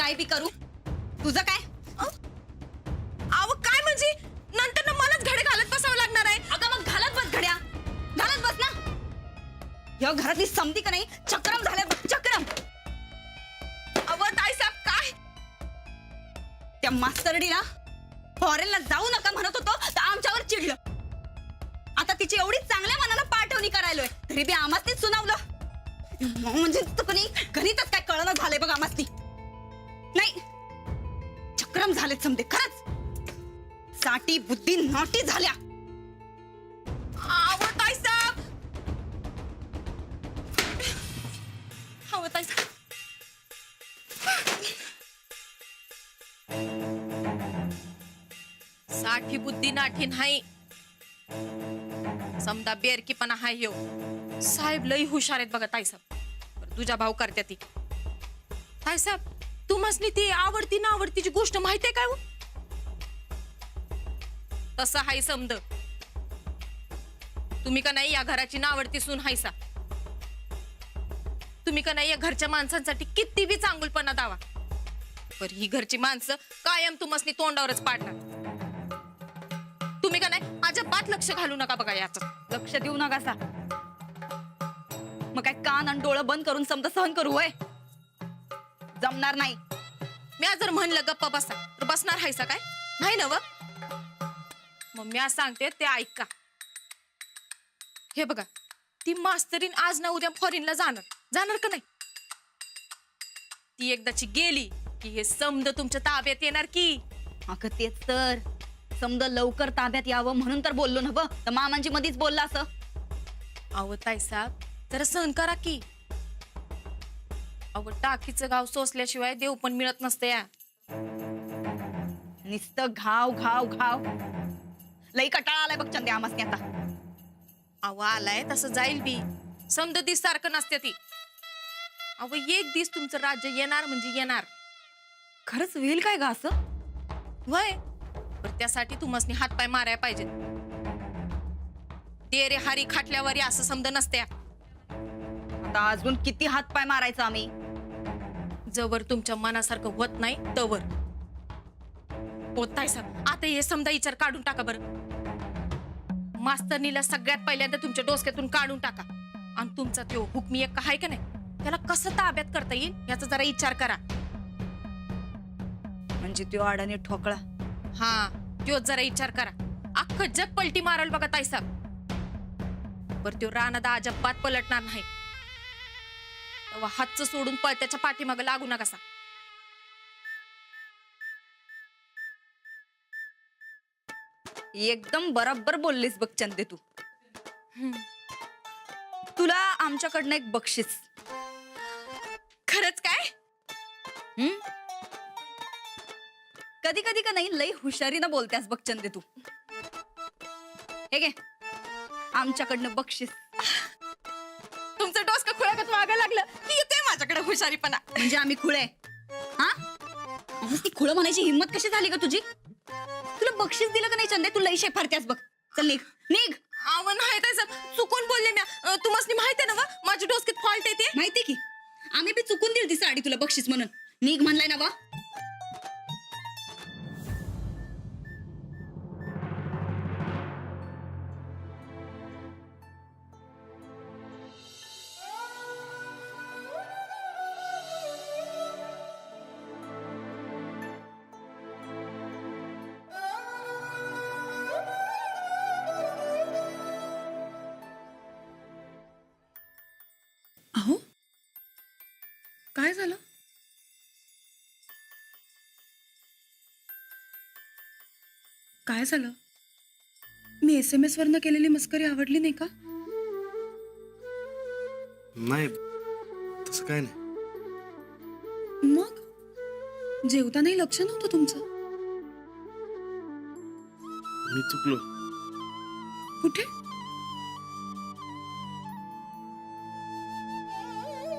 काय बी करू, तुझं काय? अहो काय म्हणजे नंतर ना मलाच घडे घालत बसावं लागणार आहे. अगं मग घालत बस घड्या, घालत बस ना. या घरातली समधी का नाही चक्रम झाल्या बघ, चक्रम. अहो ताईसाहेब काय त्या मास्तरडीला फॉरेनला जाऊ नका म्हणत होतो तर आमच्यावर चिडलं. आता तिची एवढी चांगल्या मनाला पाठवणी करायलोय तरी बी आमासनी सुनावलं. म्हणजे तुकनी गणितच काय कळणं झालंय बघ आमासनी. नाही चक्रम झालेत समजे खरंच. साठी बुद्धी नॉटी झाल्या. अहो ताईसाहेब, अहो ताईसाहेब साठी बुद्धी नाठी नाही, समदा बेरकीपणा हाय ह्यो. साहेब लई हुशार आहेत बघा ताईसाहेब. बरं, तुझ्या भाऊ करत्या ती. ताईसाहेब तुम्हासनी ती आवडती ना आवडतीची गोष्ट माहितीये काय हो? तसं हाय समद. तुम्ही का नाही या घराची नावडती सून हायसा. तुम्ही का नाही या घरच्या माणसांसाठी किती बी चांगुलपणा दावा, पर ही घरची माणसं कायम तुम्हासनी तोंडावरच पाडणार. तुम्ही का नाही अजिबात लक्ष घालू नका बघा याच. लक्ष देऊ नकासा. मग काय कान आणि डोळं बंद करून समजा सहन करू होय? जमणार नाही. मी आज जर म्हणलं गप्पा बसा तर बसणार हायसा काय? नाही ना व. मग मी आज सांगते ते ऐका. हे बघा, ती मास्तरीन आज ना उद्या फॉरेनला जाणार, जाणार का नाही? ती एकदाची गेली की हे समद तुमच्या ताब्यात येणार की. अगं तेच तर, समजा लवकर ताब्यात यावं म्हणून तर बोललो ना. तर मामांची मधीच बोलला असं. अहो ताईसाहेब जरा सहन करा की. अहो टाकीचं गाव सोसल्याशिवाय देव पण मिळत नसते या. नुसतं घाव घाव घाव. लई कटाळा आलाय बघ चंदे आमासनी आता. अहो आलाय तसं जाईल बी. समद दिस सारखं नसते ती. अहो एक दिवस तुमचं राज्य येणार म्हणजे येणार. खरंच होईल काय ग असं? वय पण त्यासाठी तुम्हासनी हातपाय मारायला पाहिजेत. ते रे हारी खाटल्यावर असं समज नसत्या. आता अजून किती हात पाय मारायचा आम्ही? जवळ तुमच्या मनासारखं होत नाही तवर. होताय सर आता हे समजा विचार काढून टाका बरं. मास्तरनीला सगळ्यात पहिल्यांदा तुमच्या डोसक्यातून काढून टाका आणि तुमचा तो हुकमी एक आहे का नाही त्याला कसं ताब्यात करता येईल याचा जरा विचार करा. म्हणजे तो अडाणी ठोकळा. हा तो जरा विचार करा. अख्खं जग पलटी मारल बघा ताईसाहेब. बर तो रानादा अजिबात पलटणार नाही. तेव्हा हातचं सोडून पळत्याच्या पाठीमागं लागू नका. एकदम बरोबर बोललीस बघ चंदे तू. तुला आमच्याकडनं एक बक्षीस. खरंच काय? कधी कधी का नाही लई हुशारीनं बोलतेस बघ चंदे तू. हे घे आमच्याकडनं बक्षीस. तुमचं डोसकं खुळ्यागत मागायला लागलं की येते माझ्याकडे हुशारीपणा. म्हणजे आम्ही खुळे? हा ती खुळं म्हणायची हिंमत कशी झाली का तुझी? तुला बक्षीस दिलं का नाही चंदे? तू लई शेफारतेस बघ. चल निघ निघ. अहो नाही ताईसाहेब चुकून बोलले मी. तुम्हाला माहिती आहे ना वा माझ्या डोसक्यात फॉल्ट येते. माहिती की आम्ही बी चुकून दिली ती साडी तुला बक्षीस म्हणून. निघ म्हणलाय ना वा. अहो काय झालं? काय झालं? मी SMS वरनं केलेली मस्करी आवडली नाही का? नाही तसं काय नाही. मग जेवतानाही लक्ष नव्हतं तुमचं. मी चुकलो. कुठे?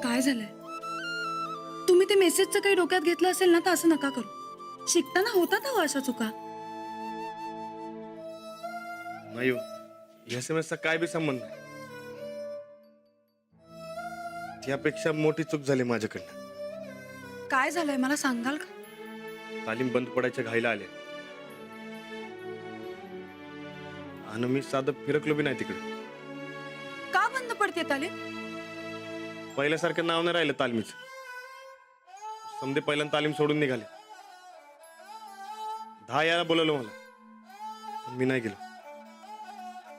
काय झालंय? तुम्ही ते मेसेजचं काही डोक्यात घेतलं असेल ना तर असं नका करू. शिकताना होतात अहो अशा चुका. नाही हो, SMS चा काय बी संबंध नाही. त्यापेक्षा मोठी चूक झाली माझ्याकडनं. काय झालंय मला सांगाल का? तालीम बंद पडायच्या घाईला आले आणि मी साधं फिरकलो बी नाही तिकडे. का बंद पडते तालीम? पहिल्यासारखं नाव नाही राहिलं तालमीच. समजे पहिल्यांदा तालीम सोडून निघाले. 10 यायला बोलवलं मला, पण मी नाही गेलो.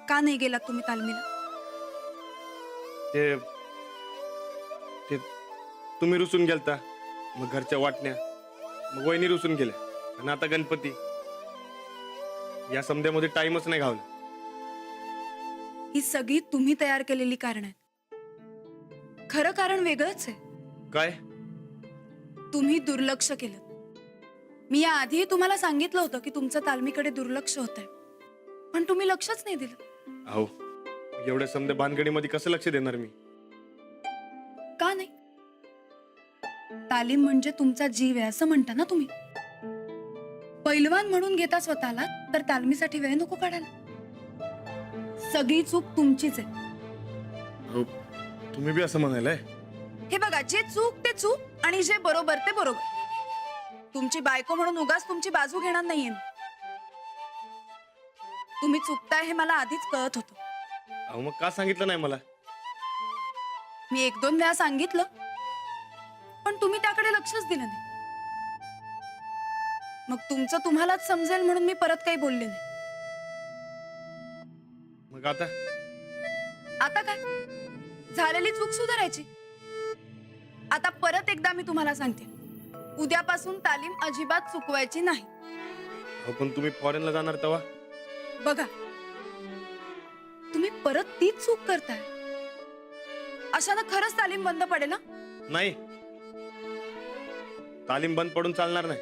का नाही गेलात तुम्ही तालमीला? ते ते तुम्ही रुसून गेलता, मग घरच्या वाटण्या, मग वहिनी रुसून गेल्या, आणि आता गणपती. या समध्यामध्ये टाइमच नाही घावला. ही सगळी तुम्ही तयार केलेली कारण आहेत. खरं कारण वेगळंच आहे. काय? तुम्ही दुर्लक्ष केलं. मी या आधी तुम्हाला सांगितलं होतं की तुमचं तालमीकडे दुर्लक्ष होतंय, पण तुम्ही लक्षच नाही दिलं. अहो, एवढ्या समध्या भानगडीमध्ये कसं लक्ष देणार मी? का नाही? तालीम म्हणजे तुमचा जीव आहे असं म्हणता ना तुम्ही. पैलवान म्हणून घेता स्वतःला, तर तालमीसाठी वेळ नको काढायला. सगळी चूक तुमचीच आहे. अहो, तुम्ही बी असं म्हणायलाय? हे बघा, जे चूक ते चूक आणि जे बरोबर ते बरोबर. तुमची बायको म्हणून उगाच तुमची बाजू घेणार नाहीये मी. तुम्ही चुकताय हे मला आधीच कळत होतं. अहो, मग का सांगितलं नाही मला? मी 1-2 वेळा सांगितलं, पण तुम्ही त्याकडे लक्षच दिलं नाही. मग तुमचं तुम्हालाच समजेल म्हणून मी परत काही बोलले नाही. मग आता आता काय? झालेली चूक सुधारायची. आता परत एकदा मी तुम्हाला सांगते, उद्यापासून तालीम अजिबात चुकवायची नाही. अहो, पण तुम्ही फॉरेनला जाणार तेव्हा? बघा, तुम्ही परत तीच चूक करताय. अशानं खरंच तालीम बंद पडेल ना? नाही, तालीम बंद पडून चालणार नाही.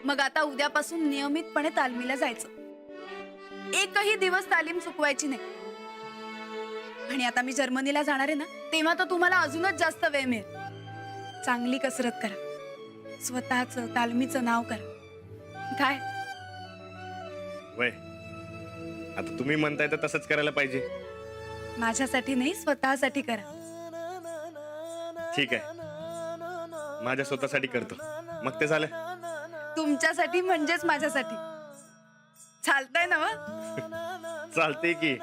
मग आता उद्यापासून नियमितपणे तालमीला जायचं. एकही दिवस तालीम चुकवायची नाही. आणि आता मी जर्मनीला जाणार आहे ना, तेव्हा तर तुम्हाला अजूनच जास्त वेळ मिळेल. चांगली कसरत करा. स्वतःचं तालमीचं नाव करा. काय? वय, आता तुम्ही म्हणताय तर तसंच करायला पाहिजे. माझ्यासाठी नाही, स्वतःसाठी करा. ठीक आहे, माझ्या स्वतःसाठी करतो. मग ते झालं? तुमच्यासाठी म्हणजेच माझ्यासाठी. चालतंय ना? चालते की.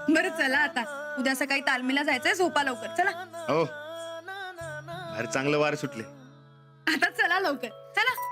बरं चला, आता उद्या सकाळी तालमीला जायचंय. झोपा लवकर. चला. हो, अरे चांगलं वार सुटले. आता चला लवकर. चला.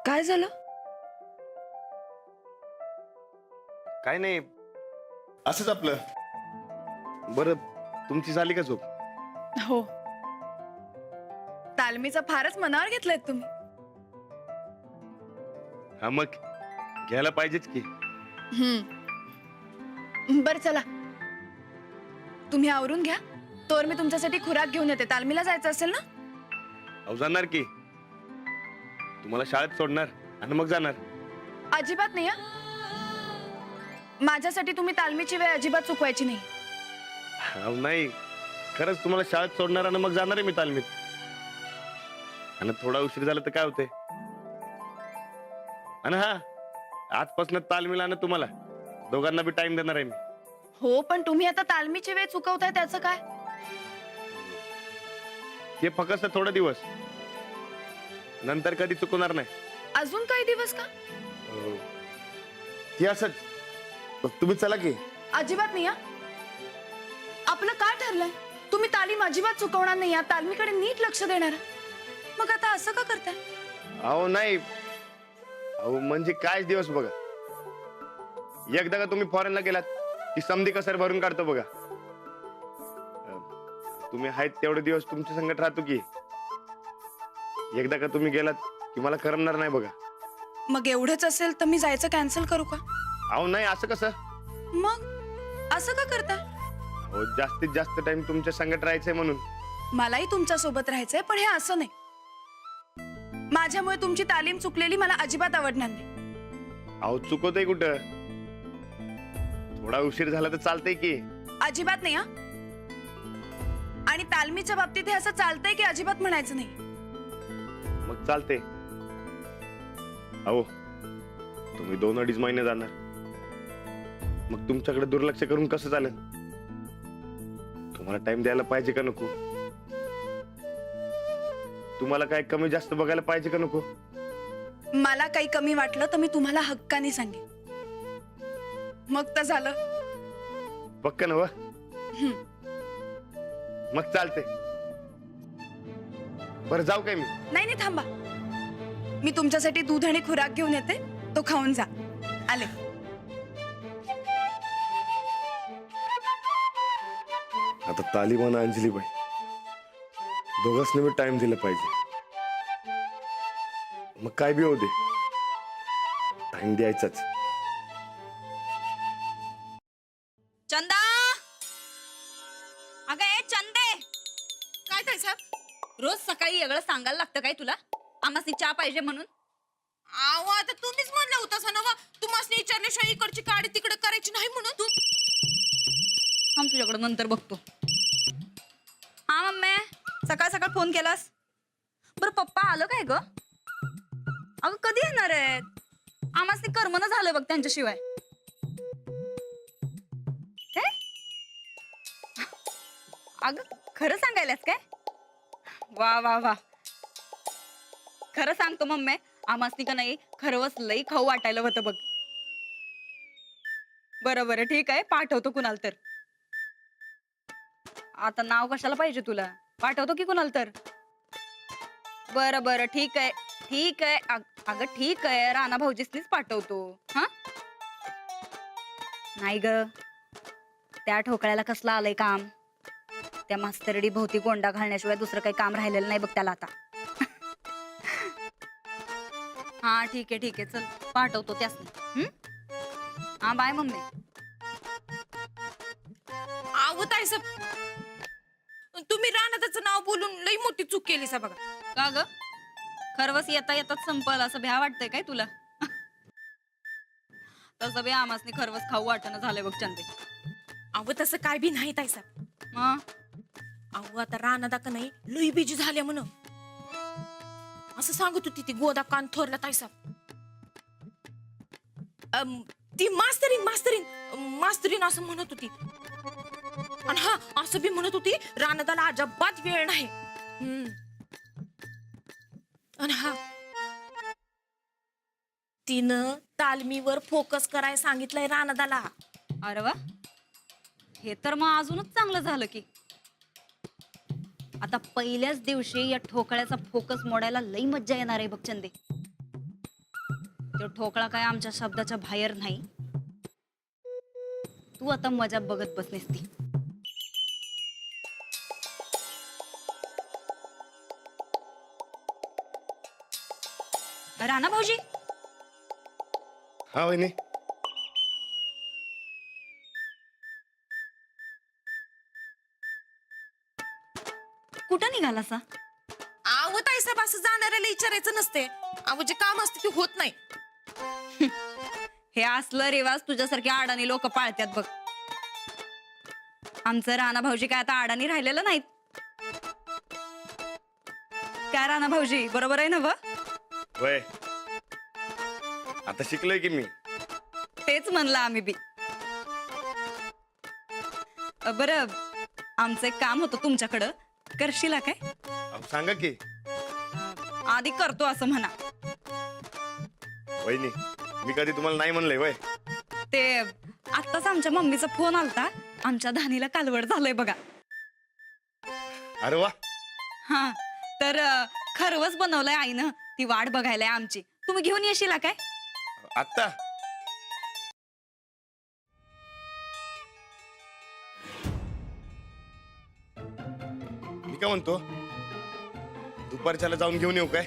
काय झालं? काय नाही, असंच आपलं. बरं, तुमची झाली का झोप? हो. तालमीचं फारच मनावर घेतलंय तुम्ही. हा, मग घ्यायला पाहिजेच की. बर चला, तुम्ही आवरून घ्या. तोवर मी तुमच्यासाठी खुराक घेऊन येते. तालमीला जायचं असेल ना? अहो, जाणार की. तुम्हाला शाळेत सोडणार आणि मग जाणार. अजिबात नाही. माझ्यासाठी तुम्ही तालमीची वेळ अजिबात चुकवायची नाही. अहो, नाही, खरंच तुम्हाला शाळेत सोडणार आणि मग जाणार आहे मी तालमीत. आणि थोडा उशीर झाला तर काय होते. आणि हा, आजपासून तालमीला आणि तुम्हाला दोघांना बी टाइम देणार आहे मी. हो, पण तुम्ही आता तालमीची वेळ चुकवताय त्याचं काय? ते फक्त थोडा दिवस, नंतर कधी चुकवणार नाही. अजून काही दिवस का? ते असंच. तुम्ही चला की. अजिबात नाही. आपलं काय ठरलंय? तुम्ही तालीम अजिबात चुकवणार नाही, या तालमीकडे नीट लक्ष देणार. मग आता असं का करताय? अहो नाही, अहो म्हणजे काय दिवस बघा. एकदा का तुम्ही फॉरेनला गेलात की समधी कसर भरून काढतो बघा. तुम्ही आहेत तेवढे दिवस तुमच्या संगत राहतो की एकदा का तुम्ही गेलात की मला करमणार नाही बघा. मग एवढंच असेल तर मी जायचं कॅन्सल करू का? अहो नाही, असं कसं? मग असं का करताय? अहो जास्तीत जास्त टाइम तुमच्या संगत राहायचंय म्हणून. मलाही तुमच्या सोबत राहायचंय, पण हे असं नाही. माझ्यामुळे तुमची तालीम चुकलेली मला अजिबात आवडणार नाही. अहो चुकवतोय कुठं? थोडा उशीर झाला तर चालतंय की. अजिबात नाही हा. आणि तालमीच्या बाबतीत हे असं चालतंय की अजिबात म्हणायचं नाही. मग चालते. अहो तुम्ही 2-2.5 महिने जाणार, मग तुमच्याकडे दुर्लक्ष करून कसं चालेल? तुम्हाला टाइम द्यायला पाहिजे का नको? तुम्हाला काय कमी जास्त बघायला पाहिजे का नको? मला काही कमी वाटलं तर मी तुम्हाला हक्काने सांगेन. मग तर झालं. पक्क ना? मग चालते. बरं जाऊ काय मी? नाही नाही, थांबा. मी तुमच्यासाठी दूध आणि खुराक घेऊन येते, तो खाऊन जा. आले. आता तालिम आणि अंजलीबाई दोघांनी मी टाइम दिला पाहिजे. मग काय बी होऊ दे, टाइम द्यायचाच. चंदा, अगं ए चंदे, काय ताई साहेब? रोज सकाळी वेगळं सांगायला लागतं काय तुला? आम्हाला चहा पाहिजे म्हणून. अहो आता तुम्हीच म्हणलं होतं ना वा, तुम्हाला विचारल्याशिवाय इकडची काडी तिकडे करायची नाही म्हणून. तू थांब, तुझ्याकडे नंतर बघतो. हा मम्मी, सकाळ सकाळ फोन केलास? बरं पप्पा आलं काय ग? अगं कधी येणार आहेत? आम्हाला कर्मन झालं बघ त्यांच्याशिवाय. काय? अगं खरं सांगायलास काय? वा वा वा, खरं सांगतो मम्मी, आम्हाला का नाही खरवच लई खाऊ वाटायला होतं बघ. बरं बरं ठीक आहे, पाठवतो कुणाला तर. आता नाव कशाला पाहिजे तुला? पाठवतो की कुणाला तर. बरं बरं ठीक आहे ठीक आहे. अगं ठीक आहे, राणा भाऊजीसनीच पाठवतो. हा नाही ग, त्या ठोकळ्याला कसलं आलंय काम? त्या मास्तरडी भोवती गोंडा घालण्याशिवाय दुसरं काही काम राहिलेलं नाही बघ त्याला आता. हा ठीक आहे चल, पाठवतो त्यासनी. हा बाय मम्मी. अहो ताई साहेब, तुम्ही रानाचं नाव बोलून लई मोठी चूक केली सा बघा. का ग? खरवस येता येताच संपल असं भ्या वाटतंय काय तुला? तसं बी आमासनी खरवस खाऊ वाटणं झालंय बघ चंदे. अहो तसं काय बी नाही ताई साहेब. मग अहो आता रानादा का नाही लई बिजी झाल्या म्हण असं सांगत होती ती गोदा कान थोरला ताई साहेब. ती मास्तरीन असं म्हणत होती. आणि हा असं बी म्हणत होती रानादाला अजिबात वेळ नाही. आणि हा तिनं तालमीवर फोकस करायला सांगितलंय रानादाला. अरे वा, हे तर मग अजूनच चांगलं झालं की. आता पहिल्याच दिवशी या ठोकळ्याचा फोकस मोडायला लई मज्जा येणार आहे बघ चंदे. तो ठोकळा काय आमच्या शब्दाच्या बाहेर नाही. तू आता मजा बघत बसलीस ती. राणा भाऊजी, हा वहिनी. कुठं निघाला सा? अहो ताई साहेब, असं जाणाऱ्याला विचारायचं नसते. अहो जे काम असते ते होत नाही. हे असलं रिवाज तुझ्यासारखे अडाणी लोक पाळतात बघ. आमचं राणा भाऊजी काय आता अडाणी राहिलेलं नाहीत. काय राणा भाऊजी, बरोबर आहे ना? वय आता शिकलोय की मी. तेच म्हणलं आम्ही बी. बरं, आमचं एक काम होतं तुमच्याकडं, करशीला काय? अहो, सांगा की. आधी करतो असं म्हणा. वहिनी, मी कधी तुम्हाला नाही म्हणलंय वय? ते आत्ताच आमच्या मम्मीचा फोन आलता, आमच्या धानीला कालवड झालंय बघा. अरे वा. हा तर खरवच बनवलंय आईनं. ती वाट बघायलाय आमची. तुम्ही घेऊन येशील काय? आत्ता मी काय म्हणतो, दुपारच्याला जाऊन घेऊन येऊ काय?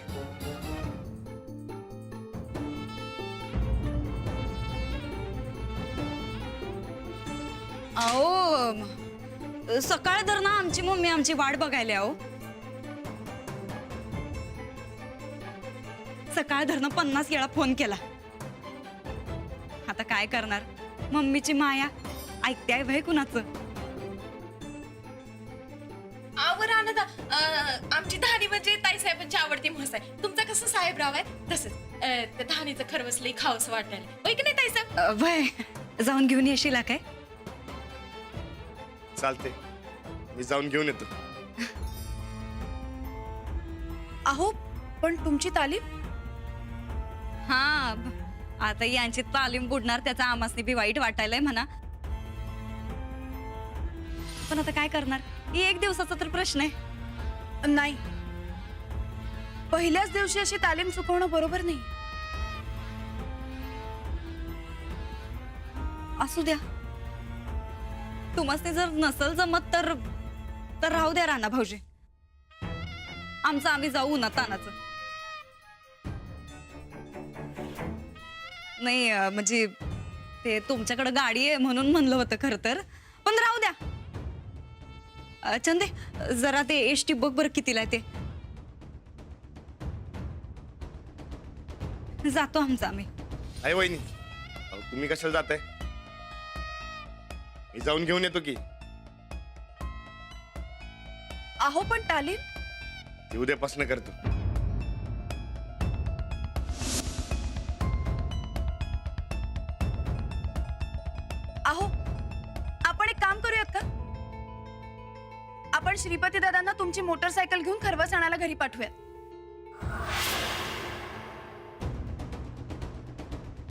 अहो सकाळ धर ना आमची मम्मी आमची वाट बघायला. अहो सकाळ धरनं 50 वेळा फोन केला. आता काय करणार, मम्मीची माया ऐकते भय कुणाचं. आवर आनंदा आमची धानी म्हणजे ताईसाहेबांची आवडती म्हस आहे. तुमचा कसं साहेबराव आहे तसंच त्या धानीचं खरवस लई खावंसं वाटायला. होय की नाही ताईसाहेब? भय जाऊन घेऊन येशील काय? चालते, मी जाऊन घेऊन येतो. अहो पण तुमची तालीम? हा आता यांची तालीम बुडणार त्याचा आमासनी बी वाईट वाटायलाय म्हणा. पण आता काय करणार, एक दिवसाचा तर प्रश्न आहे. नाही, पहिल्याच दिवशी अशी तालीम चुकवणं बरोबर नाही. असू द्या, तुम्हाला जर नसल जमत तर राहू द्या राणा भाऊजी. आमचं आम्ही जाऊ ना तानाचं. नाही म्हणजे ते तुमच्याकडे गाडी आहे म्हणून म्हणलं होतं खरं तर, पण राहू द्या. चंदे जरा ते एसटी बघ बरं कितीला आहे ते. जातो आमचं आम्ही. आहे वहिनी, अहो, तुम्ही कशाला जाताय? मी जाऊन घेऊन येतो की. अहो पण तालीम? ती उद्यापासून करतो. अहो आपण एक काम करूयात का? आपण श्रीपती दादांना तुमची मोटरसायकल घेऊन खरवस आणायला घरी पाठवूयात.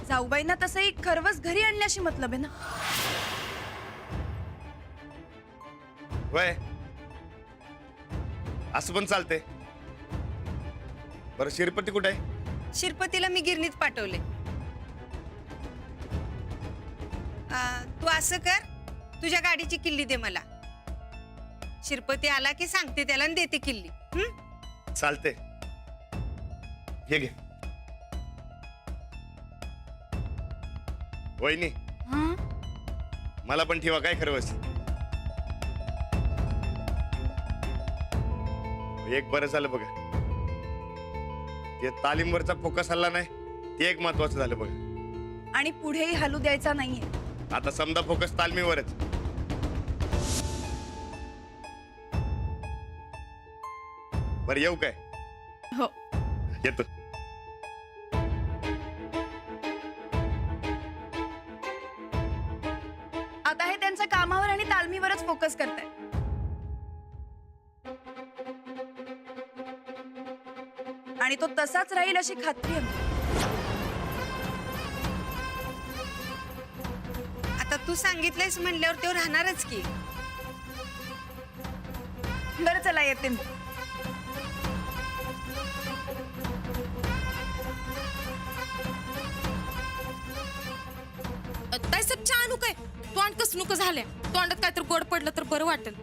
जाऊबाईंना तसंही खरवस घरी आणण्याशी मतलब आहे ना. वय असं पण चालते. बरं शिरपती कुठे आहे? शिरपतीला मी गिरणीत पाठवले. तू असं कर, तुझ्या गाडीची किल्ली दे मला. शिरपती आला की सांगते त्याला आणि देते किल्ली. चालते, हे घे. वहिनी मला पण ठेवा काय खरवस. एक बरं झालं बघा, ते तालीमवरचा फोकस हल्ला नाही, ते एक महत्वाचं झालं बघा. आणि पुढेही हलू द्यायचा नाहीये. आता समजा फोकस तालमीवरच. बरं येऊ काय? हो. येतो. आता हे त्यांच्या कामावर आणि तालमीवरच फोकस करताय. आणि तो तसाच राहील अशी खात्री आहे मला. आता तू सांगितलंयस म्हणल्यावर तो राहणारच की. बरं चला येते मी. ताईसाहेब चहा आणू काय? तोंड कसं नुकं झाल्या. तोंडात काय तर गोड पडलं तर बरं वाटेल.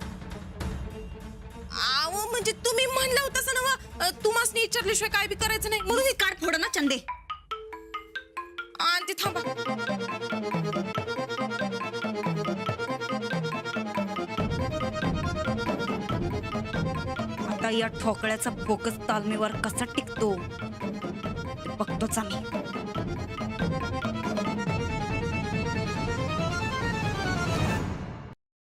आव म्हणजे तुम्ही म्हणलं होतं ना तू मासनी विचारल्याशिवाय काय बी करायचं नाही म्हणून ही कार्ड फोड ना चंदे. आणि थांबा. आता या ठोकळ्याचा फोकस तालमीवर कसा टिकतो ते बघतोच आम्ही.